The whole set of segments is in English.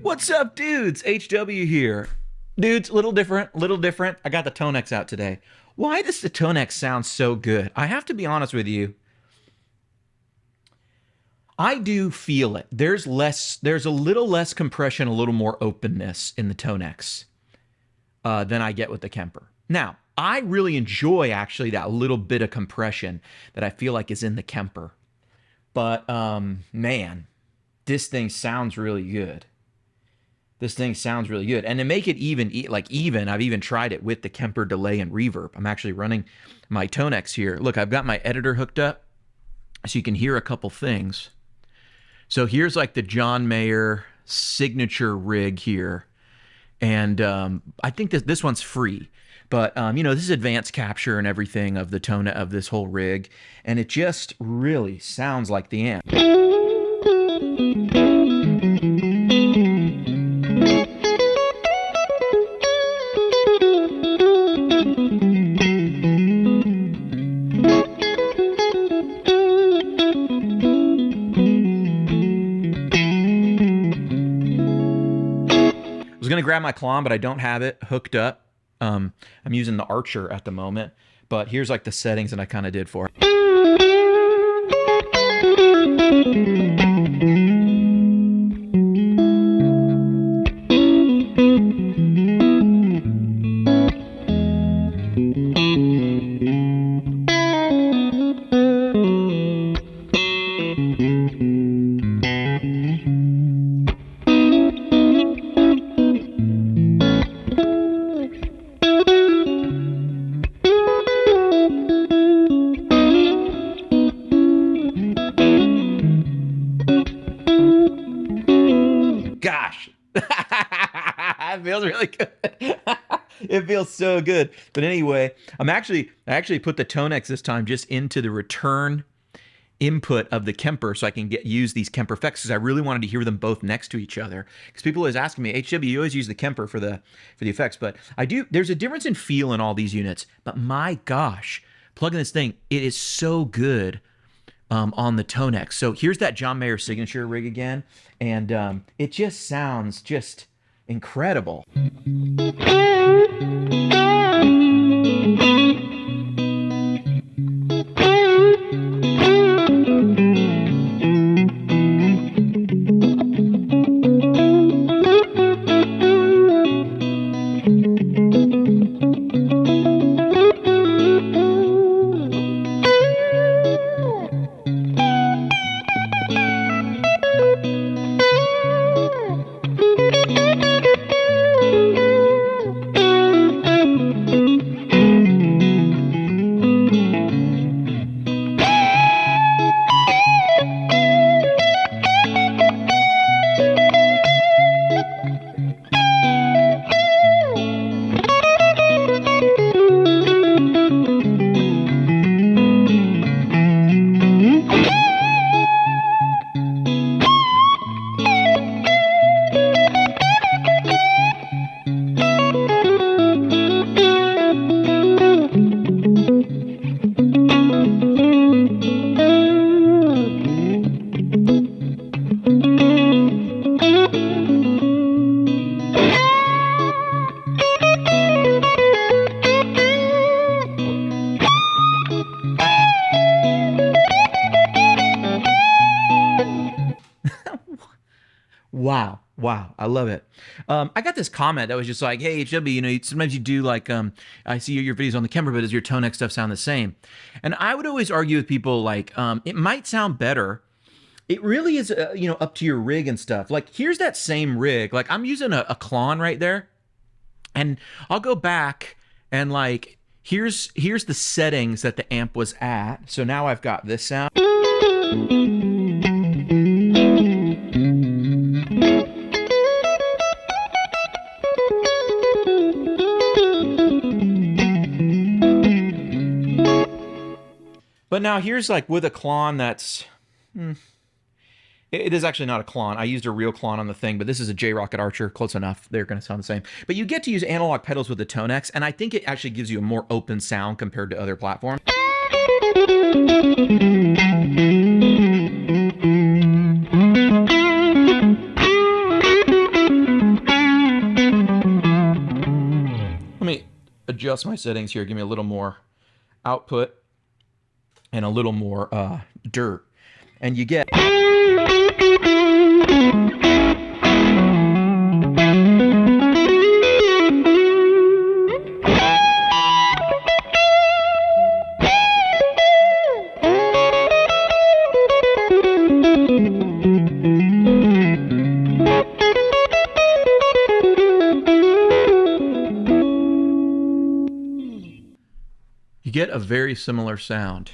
What's up, dudes? HW here. Dudes, little different. I got the ToneX out today. Why does the ToneX sound so good? I have to be honest with you. I do feel it. There's a little less compression, a little more openness in the ToneX than I get with the Kemper. Now, I really enjoy actually that little bit of compression that I feel like is in the Kemper. But man, this thing sounds really good. This thing sounds really good. And to make it even, I've even tried it with the Kemper delay and reverb. I'm actually running my ToneX here. Look, I've got my editor hooked up so you can hear a couple things. So here's like the John Mayer signature rig here. And I think this one's free. But, this is advanced capture and everything of the tone of this whole rig. And it just really sounds like the amp. I was going to grab my Klon, but I don't have it hooked up. I'm using the Archer at the moment, but here's like the settings that I kind of did for it. Gosh, it feels really good. It feels so good. But anyway, I actually put the ToneX this time just into the return input of the Kemper so I can use these Kemper effects because I really wanted to hear them both next to each other. Because people always asking me, HW, you always use the Kemper for the effects, but I do. There's a difference in feel in all these units. But my gosh, plugging this thing, it is so good. On the ToneX. So here's that John Mayer signature rig again, and it just sounds just incredible. Wow, I love it. I got this comment that was just like, "Hey, HW, sometimes you do like, I see your videos on the Kemper, but does your ToneX stuff sound the same?" And I would always argue with people like, it might sound better. It really is, up to your rig and stuff. Like, here's that same rig. Like, I'm using a Klon right there, and I'll go back and like, here's the settings that the amp was at. So now I've got this sound. But now here's like with a Klon that's, it is actually not a Klon. I used a real Klon on the thing, but this is a J-Rocket Archer. Close enough. They're going to sound the same. But you get to use analog pedals with the ToneX, and I think it actually gives you a more open sound compared to other platforms. Let me adjust my settings here. Give me a little more output and a little more dirt. And you get... you get a very similar sound.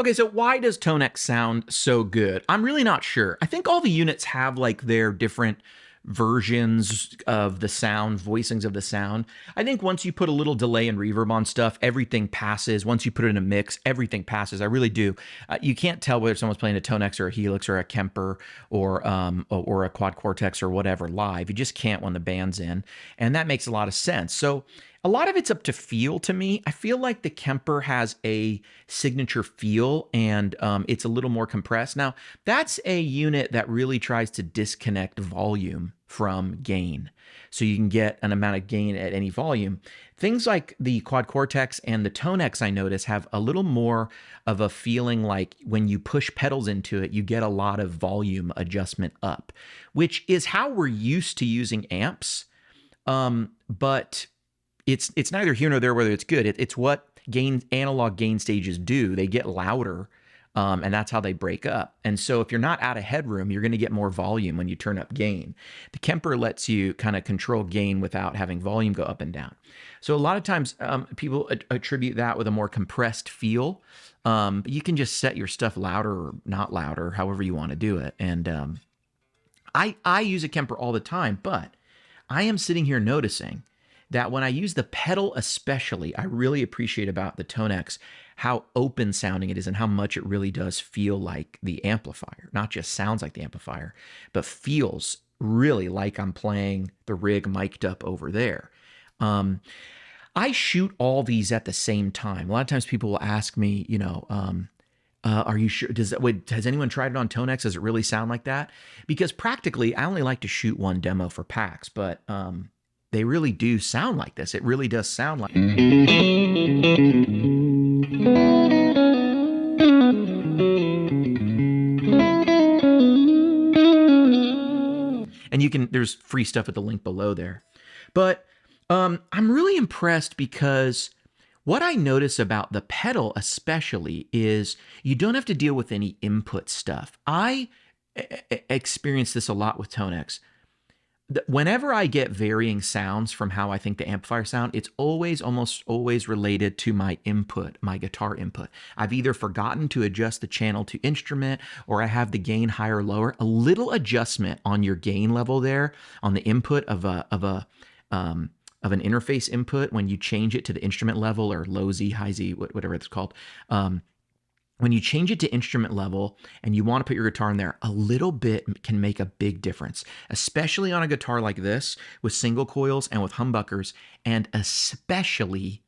Okay, so why does ToneX sound so good? I'm really not sure. I think all the units have like their different versions of the sound, voicings of the sound. I think once you put a little delay and reverb on stuff, everything passes. Once you put it in a mix, everything passes. I really do. You can't tell whether someone's playing a ToneX or a Helix or a Kemper or a Quad Cortex or whatever live. You just can't when the band's in, and that makes a lot of sense. So a lot of it's up to feel to me. I feel like the Kemper has a signature feel, and it's a little more compressed. Now, that's a unit that really tries to disconnect volume from gain, so you can get an amount of gain at any volume. Things like the Quad Cortex and the ToneX, I notice, have a little more of a feeling like when you push pedals into it, you get a lot of volume adjustment up, which is how we're used to using amps. But it's neither here nor there whether it's good. It's what analog gain stages do. They get louder, and that's how they break up. And so if you're not out of headroom, you're going to get more volume when you turn up gain. The Kemper lets you kind of control gain without having volume go up and down. So a lot of times people attribute that with a more compressed feel. But you can just set your stuff louder or not louder, however you want to do it. And I use a Kemper all the time, but I am sitting here noticing that when I use the pedal especially, I really appreciate about the ToneX how open sounding it is and how much it really does feel like the amplifier. Not just sounds like the amplifier, but feels really like I'm playing the rig mic'd up over there. I shoot all these at the same time. A lot of times people will ask me, are you sure? Has anyone tried it on ToneX? Does it really sound like that? Because practically, I only like to shoot one demo for packs, but they really do sound like this. It really does sound like. And there's free stuff at the link below there. But I'm really impressed because what I notice about the pedal especially is you don't have to deal with any input stuff. I experience this a lot with ToneX. Whenever I get varying sounds from how I think the amplifier sound, it's almost always related to my input, my guitar input. I've either forgotten to adjust the channel to instrument, or I have the gain higher or lower. A little adjustment on your gain level there on the input of an interface input when you change it to the instrument level, or low Z, high Z, whatever it's called. When you change it to instrument level and you want to put your guitar in there, a little bit can make a big difference, especially on a guitar like this with single coils and with humbuckers, and especially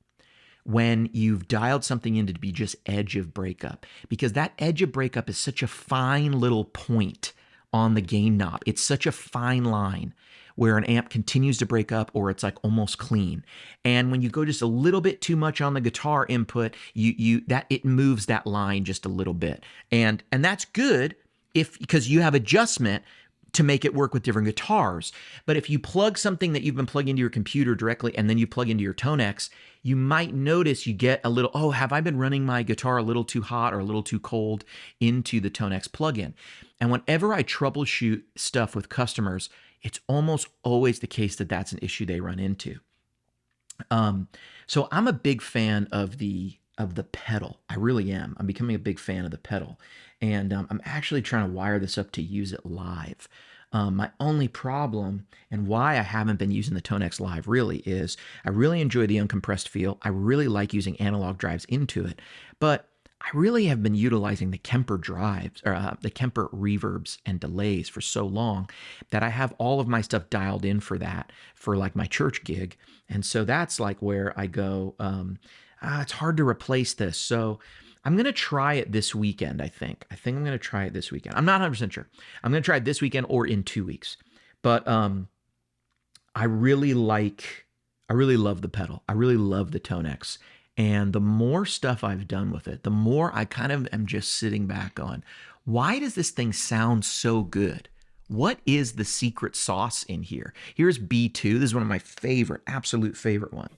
when you've dialed something in to be just edge of breakup, because that edge of breakup is such a fine little point on the gain knob. It's such a fine line where an amp continues to break up or it's like almost clean. And when you go just a little bit too much on the guitar input, it moves that line just a little bit. And that's good because you have adjustment to make it work with different guitars. But if you plug something that you've been plugging into your computer directly and then you plug into your ToneX, you might notice you get a little, oh, have I been running my guitar a little too hot or a little too cold into the ToneX plugin? And whenever I troubleshoot stuff with customers, it's almost always the case that that's an issue they run into. So I'm a big fan of the pedal. I really am. I'm becoming a big fan of the pedal. And I'm actually trying to wire this up to use it live. My only problem and why I haven't been using the ToneX live really is I really enjoy the uncompressed feel. I really like using analog drives into it, but I really have been utilizing the Kemper drives or the Kemper reverbs and delays for so long that I have all of my stuff dialed in for that for like my church gig. And so that's like where I go, it's hard to replace this. So I'm going to try it this weekend, I think. I'm going to try it this weekend. I'm not 100% sure. I'm going to try it this weekend or in 2 weeks. But I really love the pedal. I really love the ToneX. And the more stuff I've done with it, the more I kind of am just sitting back on, why does this thing sound so good? What is the secret sauce in here? Here's B2. This is one of my favorite, absolute favorite ones.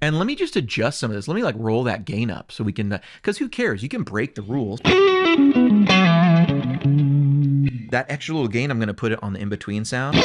And let me just adjust some of this. Let me like roll that gain up so we can, because who cares? You can break the rules. That extra little gain, I'm going to put it on the in-between sound.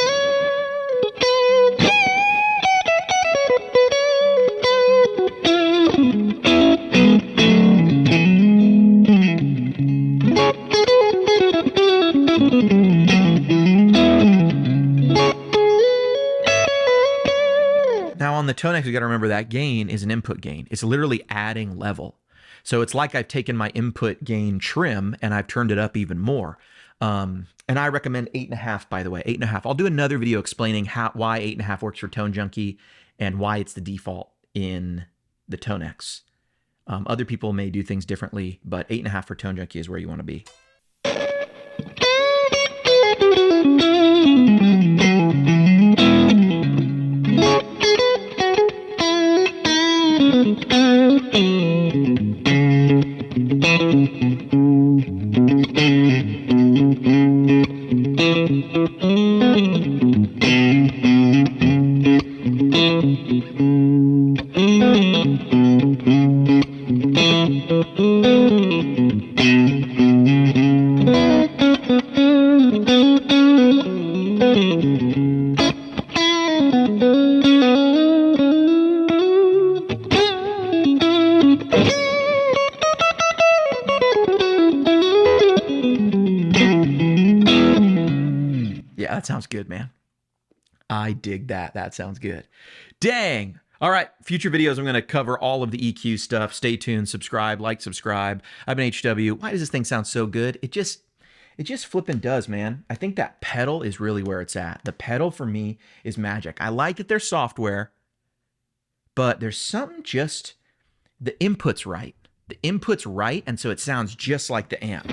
Now on the ToneX, you got to remember that gain is an input gain. It's literally adding level. So it's like I've taken my input gain trim and I've turned it up even more. And I recommend 8.5, by the way, 8.5. I'll do another video explaining why 8.5 works for Tone Junkie and why it's the default in the ToneX. Other people may do things differently, but 8.5 for Tone Junkie is where you want to be. Yeah, that sounds good, man. I dig that. That sounds good. Dang. All right, future videos, I'm going to cover all of the EQ stuff. Stay tuned, subscribe, like, subscribe. I've been HW. Why does this thing sound so good? It just flipping does, man. I think that pedal is really where it's at. The pedal for me is magic. I like that there's software, but there's something just, the input's right. The input's right, and so it sounds just like the amp.